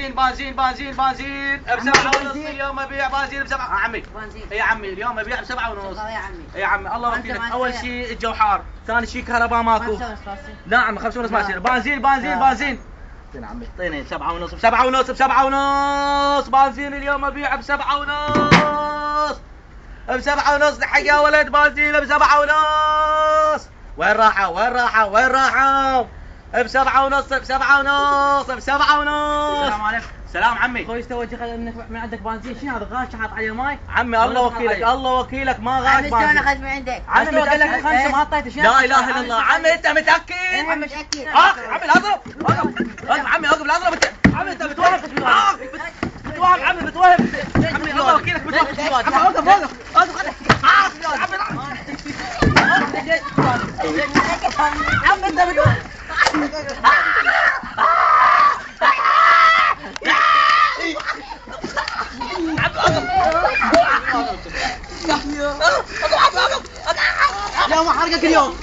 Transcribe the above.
بنزين بسبعة ونص اليوم ابيع بنزين بسبعة. عمي يا عمي اليوم ابيع بسبعة ونص يا عمي. الله وكيلك. اول شيء الجو حار، ثاني شيء كهرباء ماكو. نعم 5 ونص ما يصير. بنزين اعطينا عمي، اعطيني 7 ونص بنزين اليوم ابيع بسبعة ونص لحق يا ولد. بنزين بسبعة ونص. وين راحوا بسبعة ونص. السلام عليكم. سلام عمي. اخوي توجه من عندك بنزين، شنو هذا غاش حاط عليه ماي؟ عمي الله وكيلك ما غاش بنزين. شلون اخذ من عندك؟ عمي قال لك 5 ما اعطيته. شنو؟ لا اله الا الله. عمي انت متاكد؟ متاكد. عمي لا اضرب. عمي اوقف لا اضرب. عمي انت بتوهم. عمي بتوهم. عمي الله وكيلك بتوهم. اوقف عمي انت بتوهم. اليوم حرقك اليوم.